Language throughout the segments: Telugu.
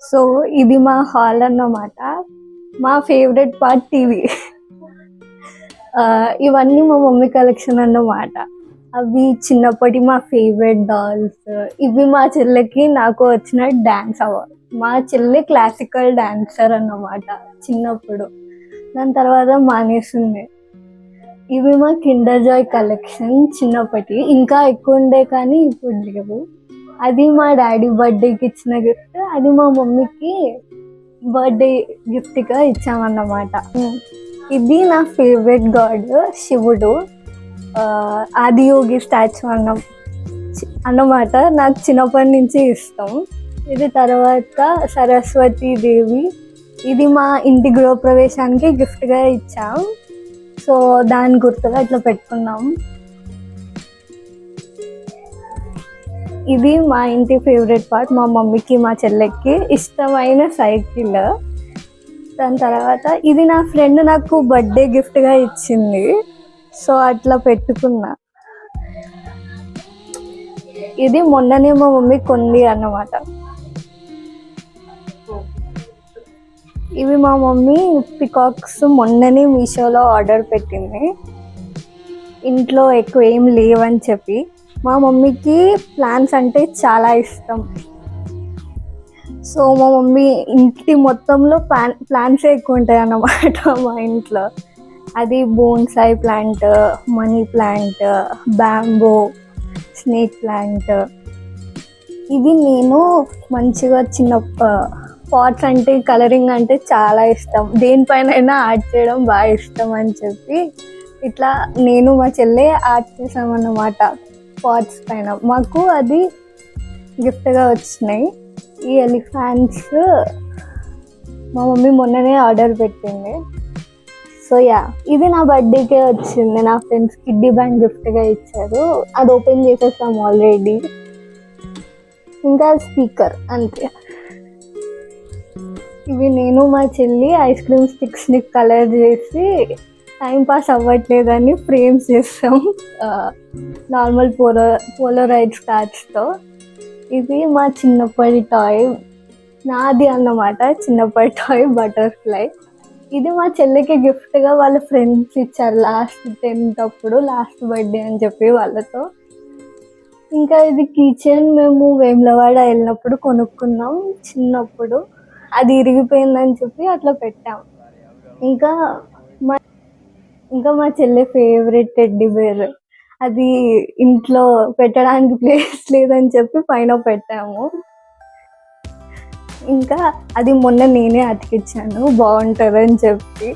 సో ఇది మా హాల్ అన్నమాట. మా ఫేవరెట్ పార్ట్ టీవీ. ఇవన్నీ మా మమ్మీ కలెక్షన్ అన్నమాట. అవి చిన్నప్పటి మా ఫేవరెట్ డాల్స్. ఇవి మా చెల్లెకి నాకు వచ్చిన డాన్స్ అవార్డ్. మా చెల్లె క్లాసికల్ డాన్సర్ అన్నమాట చిన్నప్పుడు. దాని తర్వాత మానేసింది. ఇవి మా కిండర్ జాయ్ కలెక్షన్ చిన్నప్పటి. ఇంకా ఎక్కువ ఉండే కానీ ఇప్పుడు లేవు. అది మా డాడీ బర్త్డేకి ఇచ్చిన గిఫ్ట్. అది మా మమ్మీకి బర్త్డే గిఫ్ట్గా ఇచ్చామన్నమాట. ఇది నా ఫేవరెట్ గాడ్ శివుడు, ఆదియోగి స్టాచ్యూ అన్నమాట. నాకు చిన్నప్పటి నుంచి ఇష్టం. ఇది తర్వాత సరస్వతి దేవి. ఇది మా ఇంటి గృహప్రవేశానికి గిఫ్ట్గా ఇచ్చాం. సో దాని గుర్తుగా ఇట్లా పెట్టుకున్నాం. ఇది మా ఇంటి ఫేవరెట్ పార్ట్. మా మమ్మీకి మా చెల్లెకి ఇష్టమైన సైకిల్. దాని తర్వాత ఇది నా ఫ్రెండ్ నాకు బర్త్డే గిఫ్ట్గా ఇచ్చింది. సో అట్లా పెట్టుకున్నా. ఇది మొన్ననే మా మమ్మీ కొంది అన్నమాట. ఇవి మా మమ్మీ పికాక్స్ మొన్ననే మీషోలో ఆర్డర్ పెట్టింది. ఇంట్లో ఎక్కువ ఏం లేవని చెప్పి. మా మమ్మీకి ప్లాంట్స్ అంటే చాలా ఇష్టం. సో మా మమ్మీ ఇంటి మొత్తంలో ప్లాంట్సే ఎక్కువ ఉంటాయి అన్నమాట మా ఇంట్లో. అది bonsai plant, money plant, bamboo, snake plant. ఇది నేను మంచిగా చిన్న పాట్స్ అంటే కలరింగ్ అంటే చాలా ఇష్టం. దేనిపైన ఆర్ట్ చేయడం బాగా ఇష్టం అని చెప్పి ఇట్లా నేను మా చెల్లె ఆర్ట్ చేసామన్నమాట పాట్స్ పైన. మాకు అది గిఫ్ట్గా వచ్చినాయి. ఈ ఎలిఫాంట్స్ మా మమ్మీ మొన్ననే ఆర్డర్ పెట్టింది. సో ఇది నా బర్త్డేకే వచ్చింది. నా ఫ్రెండ్స్ కిడ్డీ బ్యాంక్ గిఫ్ట్గా ఇచ్చారు. అది ఓపెన్ చేసేసాం ఆల్రెడీ. ఇంకా స్పీకర్ అంతే. ఇవి నేను మా చెల్లి ఐస్ క్రీమ్ స్టిక్స్ని కలర్ చేసి టైం పాస్ అవ్వట్లేదని ఫ్రేమ్స్ చేస్తాం నార్మల్ పోలరైడ్ స్టార్ట్స్తో. ఇది మా చిన్నప్పటి టాయ్, నాది అన్నమాట. చిన్నప్పటి టాయ్ బటర్ఫ్లై. ఇది మా చెల్లికి గిఫ్ట్గా వాళ్ళ ఫ్రెండ్స్ ఇచ్చారు లాస్ట్ 10th అప్పుడు, లాస్ట్ బర్త్డే అని చెప్పి వాళ్ళతో. ఇంకా ఇది కిచెన్ మేము వేములవాడ వెళ్ళినప్పుడు కొనుక్కున్నాం చిన్నప్పుడు. అది ఇరిగిపోయిందని చెప్పి అట్లా పెట్టాం. ఇంకా మా చెల్లె ఫేవరెట్ టెడ్డీ బేర్. అది ఇంట్లో పెట్టడానికి ప్లేస్ లేదని చెప్పి పైన పెట్టాము. ఇంకా అది మొన్న నేనే అతికిచ్చాను బాగుంటుందని చెప్పి.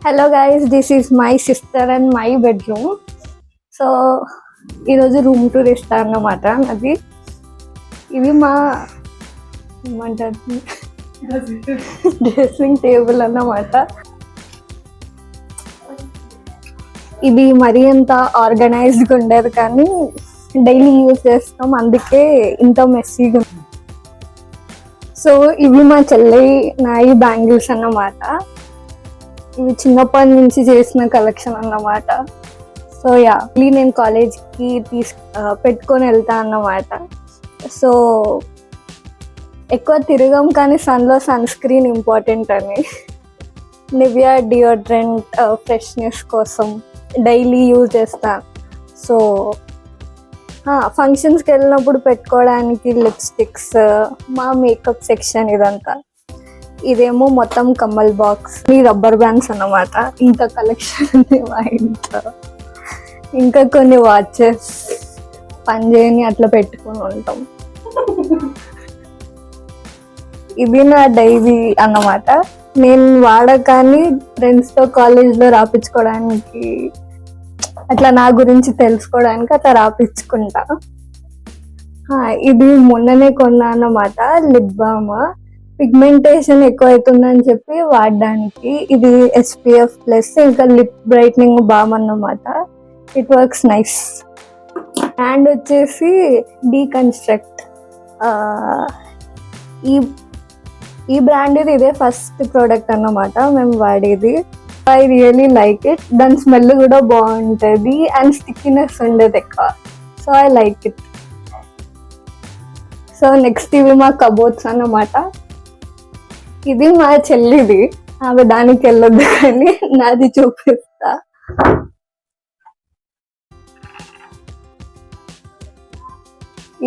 Hello guys, this is my sister and my bedroom. So ఈరోజు రూమ్ టూర్ ఇస్తాను అన్నమాట. అది ఇది మా ఏమంటారు డ్రెస్సింగ్ టేబుల్ అన్నమాట. ఇది మరీ అంత ఆర్గనైజ్డ్గా ఉండదు కానీ డైలీ యూజ్ చేస్తాం, అందుకే ఇంత మెస్సీగా ఉంది. సో ఇవి మా చెల్లి నాయి బ్యాంగిల్స్ అన్నమాట. ఇవి చిన్నప్పటి నుంచి చేసిన కలెక్షన్ అన్నమాట. సో నేను కాలేజ్కి పెట్టుకొని వెళ్తా అన్నమాట. సో ఎక్కువ తిరగం కానీ సన్లో సన్ స్క్రీన్ ఇంపార్టెంట్ అని. నివియా డియోడ్రెంట్ ఫ్రెష్నెస్ కోసం డైలీ యూజ్ చేస్తాను. సో ఫంక్షన్స్కి వెళ్ళినప్పుడు పెట్టుకోవడానికి లిప్స్టిక్స్, మా మేకప్ సెక్షన్ ఇదంతా. ఇదేమో మొత్తం కమ్మల్ బాక్స్, ఈ రబ్బర్ బ్యాండ్స్ అన్నమాట. ఇంకా కలెక్షన్ ఉంది మా ఇంట్లో. ఇంకా కొన్ని వాచెస్ పనిచేయని అట్లా పెట్టుకుని ఉంటాం. ఇది నా డైరీ అన్నమాట. నేను వాడకాన్ని ఫ్రెండ్స్తో కాలేజ్లో రాపించుకోవడానికి, అట్లా నా గురించి తెలుసుకోవడానికి అట్లా రాపించుకుంటా. ఇది మొన్ననే కొన్నా అన్నమాట, లిప్ బామ్. పిగ్మెంటేషన్ ఎక్కువ అవుతుందని చెప్పి వాడడానికి. ఇది SPF ప్లస్ ఇంకా లిప్ బ్రైట్నింగ్ బామ్ అన్నమాట. It works nice. అండ్ వచ్చేసి డీకన్స్ట్రక్ట్, ఈ బ్రాండ్ ఇదే ఫస్ట్ ప్రోడక్ట్ అన్నమాట మేము వాడేది. I really like it. దాని స్మెల్ కూడా బాగుంటుంది అండ్ స్టిక్కినెస్ ఉండేది ఎక్కువ. So I like it. So next ఇవి మా కబోర్డ్స్ అన్నమాట. ఇది మా చెల్లిది, ఆమె దానికి వెళ్ళొద్దు కానీ నాది చూపిస్తా.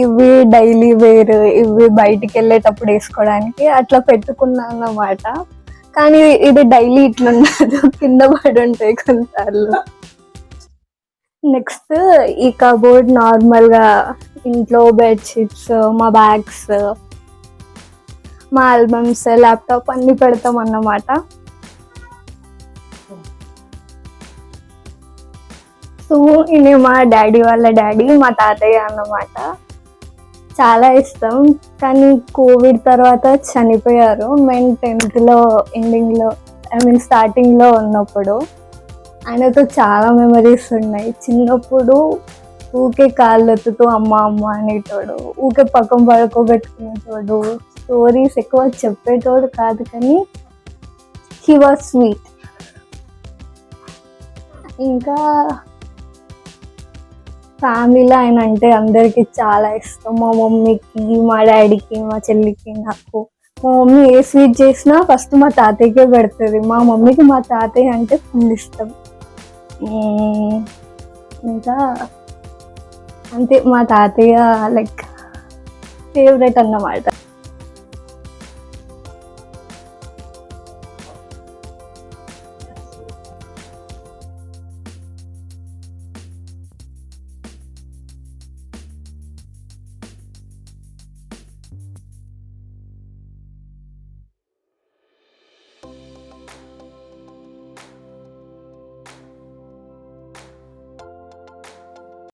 ఇవి డైలీ వేర్, ఇవి బయటికి వెళ్ళేటప్పుడు వేసుకోవడానికి అట్లా పెట్టుకున్నా అన్నమాట. కానీ ఇది డైలీ ఇట్లుండదు, కింద పడి ఉంటాయి కొన్నిసార్లు. నెక్స్ట్ ఈ కబోర్డ్ నార్మల్గా ఇంట్లో బెడ్షీట్స్, మా బ్యాగ్స్, మా ఆల్బమ్స్, ల్యాప్టాప్ అన్ని పెడతాం అన్నమాట. సో ఇది మా డాడీ వాళ్ళ డాడీ, మా తాతయ్య అన్నమాట. చాలా ఇష్టం, కానీ కోవిడ్ తర్వాత చనిపోయారు. మేము 10th ఎండింగ్లో, స్టార్టింగ్లో ఉన్నప్పుడు. ఆయనతో చాలా మెమరీస్ ఉన్నాయి. చిన్నప్పుడు ఊకే కాళ్ళు ఎత్తుతూ అమ్మ అమ్మ అనేటోడు, ఊకే పక్కన పడుకోబెట్టుకునేటోడు. స్టోరీస్ ఎక్కువ చెప్పేటోడు కాదు, కానీ హీ వాజ్ స్వీట్. ఇంకా ఫ్యామిలీలో ఆయన అంటే అందరికీ చాలా ఇష్టం. మా మమ్మీకి, మా డాడీకి, మా చెల్లికి, నాకు. మా మమ్మీ ఏ స్వీట్ చేసినా ఫస్ట్ మా తాతయ్యకే పెడుతుంది. మా మమ్మీకి మా తాతయ్య అంటే ఫుల్ ఇష్టం. ఇంకా అంతే, మా తాతయ్య లైక్ ఫేవరెట్ అన్నమాట.